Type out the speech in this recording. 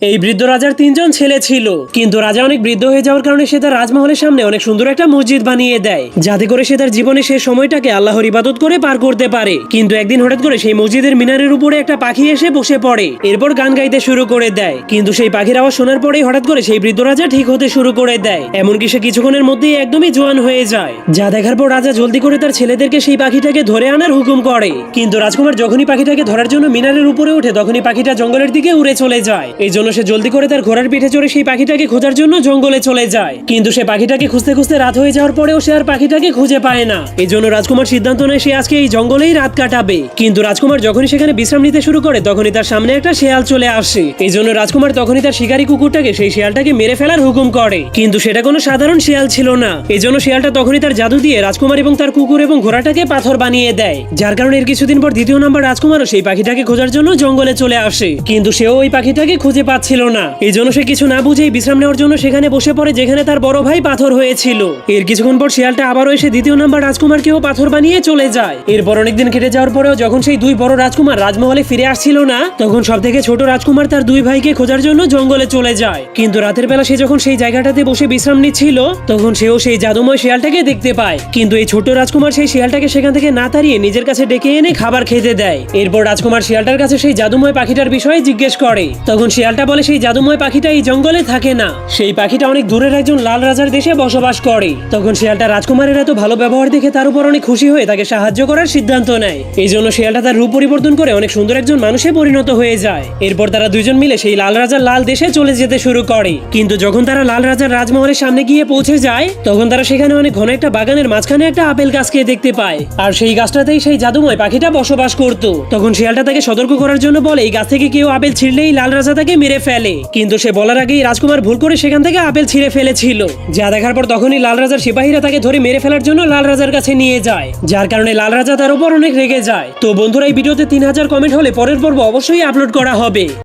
এই বৃদ্ধ রাজার 3জন ছেলে ছিল, কিন্তু রাজা অনেক বৃদ্ধ হয়ে যাওয়ার কারণে সে তার রাজমহলের সামনে অনেক সুন্দর একটা মসজিদ বানিয়ে দেয়, যাতে করে সে তার জীবনে সে সময়টাকে আল্লাহর ইবাদত করে পার করতে পারে। কিন্তু একদিন হঠাৎ করে সেই মসজিদের মিনারের উপরে একটা পাখি এসে বসে পড়ে, এরপর গান গাইতে শুরু করে দেয়। কিন্তু সেই পাখির আওয়াজ শোনার পরেই হঠাৎ করে সেই বৃদ্ধ রাজা ঠিক হতে শুরু করে দেয়, এমনকি সে কিছুক্ষণের মধ্যেই একদমই জোয়ান হয়ে যায়। যা দেখার পর রাজা জলদি করে তার ছেলেদেরকে সেই পাখিটাকে ধরে আনার হুকুম করে। কিন্তু রাজকুমার যখনই পাখিটাকে ধরার জন্য মিনারের উপরে ওঠে, তখনই পাখিটা জঙ্গলের দিকে উড়ে চলে যায়। এই জন্য সে জলদি করে তার ঘোড়ার পিঠে চড়ে সেই পাখিটাকে খোঁজার জন্য জঙ্গলে চলে যায়। কিন্তু সে পাখিটাকে খুঁজতে খুঁজতে রাত হয়ে যাওয়ার পরেও সে আর পাখিটাকে খুঁজে পায় না। এই জন্য রাজকুমার সিদ্ধান্ত নেয় সে আজকে এই জঙ্গলেই রাত কাটাবে। কিন্তু রাজকুমার যখনই সেখানে বিশ্রাম নিতে শুরু করে, তখনই তার সামনে একটা শেয়াল চলে আসে। এই জন্য রাজকুমার তখনই তার শিকারী কুকুরটাকে সেই শিয়ালটাকে মেরে ফেলার হুকুম করে। কিন্তু সেটা কোনো সাধারণ শিয়াল ছিল না। এই জন্য শিয়ালটা তখনই তার জাদু দিয়ে রাজকুমার এবং তার কুকুর এবং ঘোড়াটাকে পাথর বানিয়ে দেয়, যার কারণে এর কিছুদিন পর দ্বিতীয় নম্বর রাজকুমারও সেই পাখিটাকে খোঁজার জন্য জঙ্গলে চলে আসে। কিন্তু সেও ওই পাখিটাকে খুঁজে পাচ্ছিল না। এই জন্য সে কিছু না বুঝেই বিশ্রাম নেওয়ার জন্য সেখানে বসে পড়ে, যেখানে তার বড় ভাই পাথর হয়েছিল। এর কিছুক্ষণ পর শিয়ালটা আবারও এসে দ্বিতীয় নম্বর রাজকুমারকেও পাথর বানিয়ে চলে যায়। এরপর অনেকদিন কেটে যাওয়ার পরেও যখন সেই দুই বড় রাজকুমার রাজমহলে ফিরে আসছিল না, তখন সব থেকে ছোট রাজকুমার তার দুই ভাইকে খোঁজার জন্য জঙ্গলে চলে যায়। কিন্তু রাতের বেলা সে যখন সেই জায়গাটাতে বসে বিশ্রাম নিচ্ছিল, তখন সেও সেই জাদুময় শিয়ালটাকে দেখতে পায়। কিন্তু এই ছোট রাজকুমার সেই শিয়ালটাকে সেখান থেকে না তাড়িয়ে নিজের কাছে ডেকে এনে খাবার খেতে দেয়। এরপর রাজকুমার শিয়ালটার কাছে সেই জাদুময় পাখিটার বিষয়ে জিজ্ঞেস করে। তখন শিয়ালটা বলে সেই জাদুময় পাখিটা এই জঙ্গলে থাকে না, সেই পাখিটা অনেক দূরের একজন লাল রাজার দেশে বসবাস করে। তখন শিয়ালটা রাজকুমারের এত ভালো ব্যবহার দেখে তার উপর অনেক খুশি হয়ে তাকে সাহায্য করার সিদ্ধান্ত নেয়। এই জন্য শিয়ালটা তার রূপ পরিবর্তন করে অনেক সুন্দর একজন মানুষে পরিণত হয়ে যায়। এরপর তারা দুইজন মিলে সেই লাল রাজার লাল দেশে চলে যেতে শুরু করে। কিন্তু যখন তারা লাল রাজার রাজমহলের সামনে গিয়ে পৌঁছে যায়, তখন তারা সেখানে অনেক ঘন একটা বাগানের মাঝখানে একটা আপেল গাছকে দেখতে পায়, আর সেই গাছটাতেই সেই জাদুময় পাখিটা বসবাস করত। তখন শিয়ালটা তাকে সতর্ক করার জন্য বলে এই গাছ থেকে কেউ আপেল ছিঁড়লেই লাল রাজা তাকে মেরে ফেলে। কিন্তু সে বলার আগেই রাজকুমার ভুল করে সেখান থেকে আপেল ছিঁড়ে ফেলেছিল। যা দেখার পর তখনই লাল রাজার সিপাহীরা তাকে ধরে মেরে ফেলার জন্য লাল রাজার কাছে নিয়ে যায়, যার কারণে লাল রাজা তার উপর অনেক রেগে যায়। তো বন্ধুরা, এই ভিডিওতে 3000 কমেন্ট হলে পরের পর্ব অবশ্যই আপলোড করা হবে।